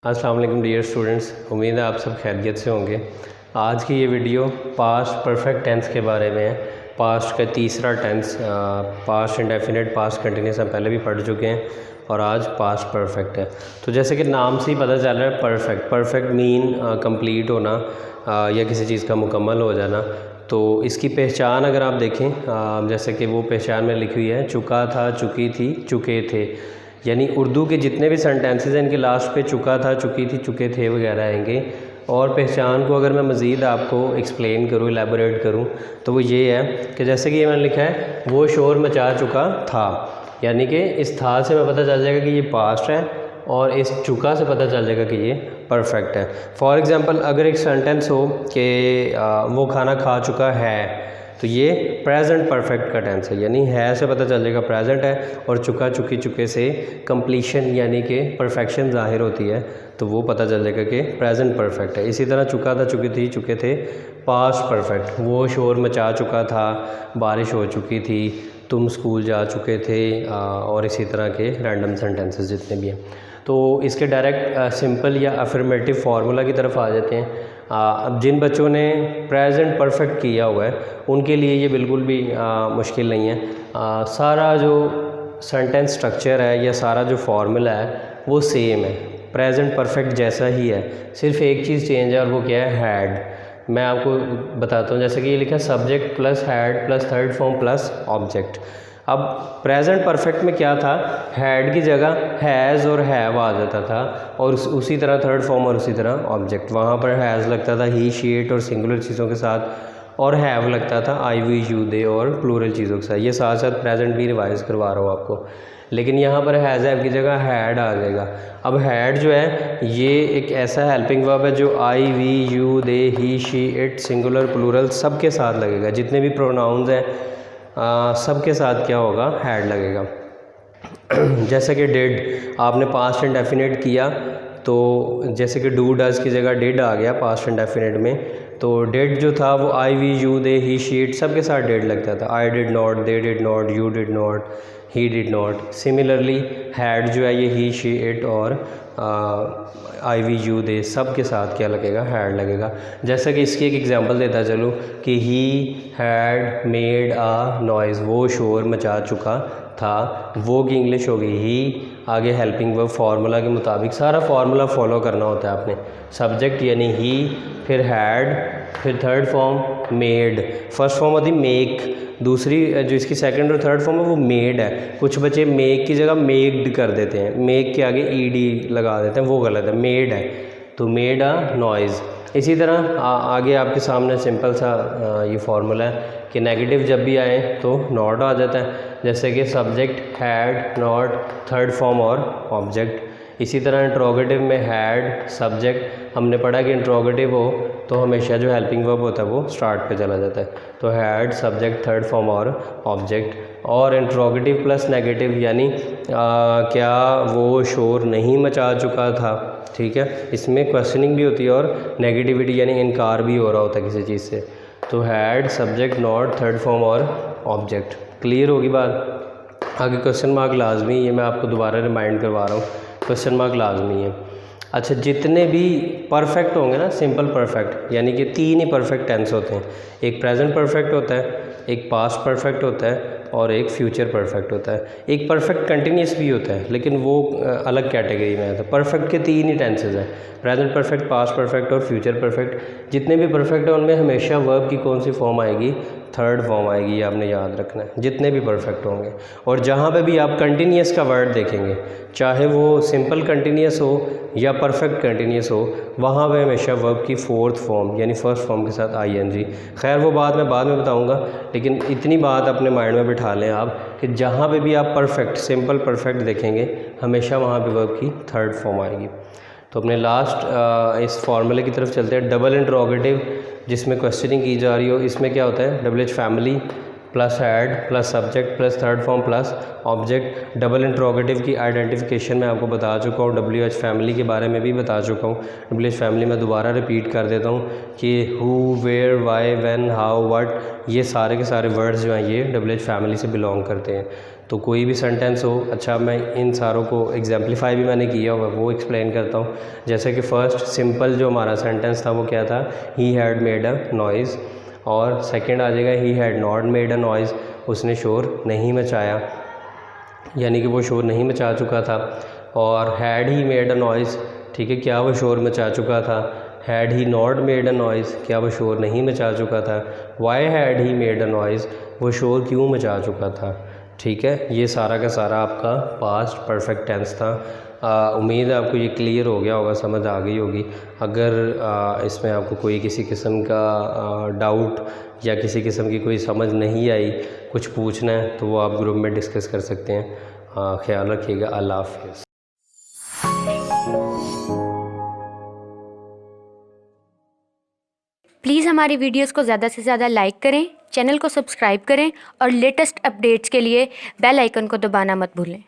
अस्सलाम वालेकुम dear students, उम्मीद है आप सब खैरियत से होंगे। आज की ये वीडियो पास्ट परफेक्ट टेंस के बारे में है। पास्ट का तीसरा tense, past indefinite, past continuous हम पहले भी पढ़ चुके हैं और आज पास्ट परफेक्ट है। तो जैसे कि नाम से ही पता चल रहा है परफेक्ट, परफेक्ट मीन कंप्लीट होना या किसी चीज़ का मुकम्मल हो जाना। तो इसकी पहचान अगर आप देखें, जैसे कि वो पहचान में लिखी हुई है, चुका था, चुकी थी, चुके थे। यानी उर्दू के जितने भी सेंटेंसेस हैं इनके लास्ट पे चुका था, चुकी थी, चुके थे वगैरह आएंगे। और पहचान को अगर मैं मज़ीद आपको एक्सप्लेन करूँ, एलेबोरेट करूँ, तो वो ये है कि जैसे कि ये मैंने लिखा है, वो शोर मचा चुका था। यानी कि इस था से मैं पता चल जाएगा कि ये पास्ट है और इस चुका से पता चल जाएगा कि ये परफेक्ट है। फॉर एग्ज़ाम्पल अगर एक सेंटेंस हो कि वो खाना खा चुका है, तो ये प्रेजेंट परफेक्ट का टेंस है। यानी है से पता चल जाएगा प्रेजेंट है और चुका, चुकी, चुके से कंप्लीशन यानी कि परफेक्शन ज़ाहिर होती है, तो वो पता चल जाएगा कि प्रेजेंट परफेक्ट है। इसी तरह चुका था, चुकी थी, चुके थे, पास्ट परफेक्ट। वो शोर मचा चुका था, बारिश हो चुकी थी, तुम स्कूल जा चुके थे, और इसी तरह के रैंडम सेंटेंसेस जितने भी हैं। तो इसके डायरेक्ट सिंपल या अफर्मेटिव फार्मूला की तरफ आ जाते हैं। अब जिन बच्चों ने प्रेजेंट परफेक्ट किया हुआ है उनके लिए ये बिल्कुल भी मुश्किल नहीं है। सारा जो सेंटेंस स्ट्रक्चर है या सारा जो फार्मूला है वो सेम है, प्रेजेंट परफेक्ट जैसा ही है, सिर्फ एक चीज़ चेंज है और वो क्या है, हैड। मैं आपको बताता हूँ। जैसे कि ये लिखा है subject plus had plus third form plus object. अब प्रेजेंट परफेक्ट में क्या था, हैड की जगह हैज़ और हैव आ जाता था, और उसी तरह थर्ड फॉर्म और उसी तरह ऑब्जेक्ट। वहाँ पर हैज़ लगता था ही, शी, इट और सिंगुलर चीज़ों के साथ, और हैव लगता था आई, वी, यू, दे और प्लूरल चीज़ों के साथ। ये साथ साथ प्रेजेंट भी रिवाइज करवा रहा हूँ आपको। लेकिन यहाँ पर हैज़ हैव की जगह हैड आ जाएगा। अब हैड जो है ये एक ऐसा हेल्पिंग वर्ब है जो I, we, you, they, he, she, it, singular, plural सब के साथ लगेगा। जितने भी प्रोनाउंस हैं सब के साथ क्या होगा, हैड लगेगा। जैसे कि डिड आपने पास्ट इंडेफिनिट किया, तो जैसे कि डू डज की जगह डिड आ गया पास्ट इंडेफिनिट में। तो डिड जो था वो I, we, you, they, he, she, it सब के साथ डिड लगता था। I did not, they did not, you did not, he did not. Similarly had जो है ये ही, शी, इट और आई, वी, यू, दे सब के साथ क्या लगेगा, हैड लगेगा। जैसा कि इसकी एक एग्जांपल देता चलूँ कि he had made a noise, वो शोर मचा चुका था। वो की इंग्लिश होगी ही, आगे हेल्पिंग वर्ब फार्मूला के मुताबिक सारा फार्मूला फॉलो करना होता है आपने। सब्जेक्ट यानी ही, फिर हैड, फिर third form made. First form होती मेक, दूसरी जो इसकी सेकंड और थर्ड फॉर्म है वो मेड है। कुछ बच्चे मेक की जगह मेक्ड कर देते हैं, मेक के आगे ईडी लगा देते हैं, वो गलत है, मेड है। तो मेड अ नॉइज़। इसी तरह आगे आपके सामने सिंपल सा ये फार्मूला है कि नेगेटिव जब भी आए तो नॉट आ जाता है। जैसे कि subject had, not, third form और ऑब्जेक्ट। इसी तरह इंट्रोगेटिव में हैड, सब्जेक्ट। हमने पढ़ा कि इंट्रोगेटिव हो तो हमेशा जो हेल्पिंग वर्ब होता है वो स्टार्ट पे चला जाता है। तो हैड, सब्जेक्ट, थर्ड फॉर्म और ऑब्जेक्ट। और इंट्रोगेटिव प्लस नेगेटिव यानी क्या वो शोर नहीं मचा चुका था, ठीक है। इसमें क्वेश्चनिंग भी होती है और नेगेटिविटी यानी इनकार भी हो रहा होता है किसी चीज़ से। तो had, subject, not, third form और ऑब्जेक्ट। क्लियर होगी बात। आगे क्वेश्चन मार्क लाजमी, ये मैं आपको दोबारा रिमाइंड करवा रहा हूँ, क्वेश्चन मार्क लाजमी है। अच्छा, जितने भी परफेक्ट होंगे ना, सिंपल परफेक्ट, यानी कि तीन ही परफेक्ट टेंस होते हैं। एक प्रेजेंट परफेक्ट होता है, एक पास्ट परफेक्ट होता है और एक फ्यूचर परफेक्ट होता है। एक परफेक्ट कंटिन्यूस भी होता है लेकिन वो अलग कैटेगरी में आता है। परफेक्ट के तीन ही टेंसेज हैं, प्रेजेंट परफेक्ट, पास्ट परफेक्ट और फ्यूचर परफेक्ट। जितने भी परफेक्ट हैं उनमें हमेशा वर्ब की कौन सी फॉर्म आएगी, थर्ड फॉर्म आएगी। ये आपने याद रखना है, जितने भी परफेक्ट होंगे। और जहाँ पे भी आप कंटिन्यूस का वर्ड देखेंगे, चाहे वो सिंपल कंटिन्यूस हो या परफेक्ट कंटिन्यूस हो, वहाँ पे हमेशा वर्ब की फोर्थ फॉर्म यानी फर्स्ट फॉर्म के साथ आईएनजी। खैर वो बाद में बताऊँगा, लेकिन इतनी बात अपने माइंड में बिठा लें आप कि जहाँ पे भी आप परफेक्ट, सिंपल परफेक्ट देखेंगे हमेशा वहाँ पे वर्ब की थर्ड फॉर्म आएगी। तो अपने लास्ट इस फार्मूले की तरफ चलते हैं। डबल इंट्रोगेटिव जिसमें क्वेश्चनिंग की जा रही हो, इसमें क्या होता है, double H family, plus had plus subject plus third form plus object. Double interrogative की आइडेंटिफिकेशन मैं आपको बता चुका हूँ, WH फैमिली के बारे में भी बता चुका हूँ। WH फैमिली मैं दोबारा रिपीट कर देता हूँ कि who, where, why, when, how, what, ये सारे के सारे वर्ड्स जो हैं ये WH फैमिली से बिलोंग करते हैं। तो कोई भी सेंटेंस हो, अच्छा मैं इन सारों को एग्जाम्पलीफाई भी मैंने किया हुआ वो एक्सप्लेन करता हूँ। जैसे कि फ़र्स्ट सिंपल जो हमारा सेंटेंस था वो क्या था, he had made a noise, और सेकंड आ जाएगा he had not made a noise, उसने शोर नहीं मचाया, यानी कि वो शोर नहीं मचा चुका था। और had he made a noise, ठीक है, क्या वो शोर मचा चुका था। Had he not made a noise, क्या वो शोर नहीं मचा चुका था। Why had he made a noise, वो शोर क्यों मचा चुका था। ठीक है, ये सारा का सारा आपका पास्ट परफेक्ट टेंस था। उम्मीद है आपको ये क्लियर हो गया होगा, समझ आ गई होगी। अगर इसमें आपको कोई किसी किस्म का डाउट या किसी किस्म की कोई समझ नहीं आई, कुछ पूछना है तो वो आप ग्रुप में डिस्कस कर सकते हैं। ख्याल रखिएगा। अल्लाह हाफ़िज़। प्लीज़ हमारी वीडियोस को ज़्यादा से ज़्यादा लाइक करें, चैनल को सब्सक्राइब करें और लेटेस्ट अपडेट्स के लिए बेल आइकन को दबाना मत भूलें।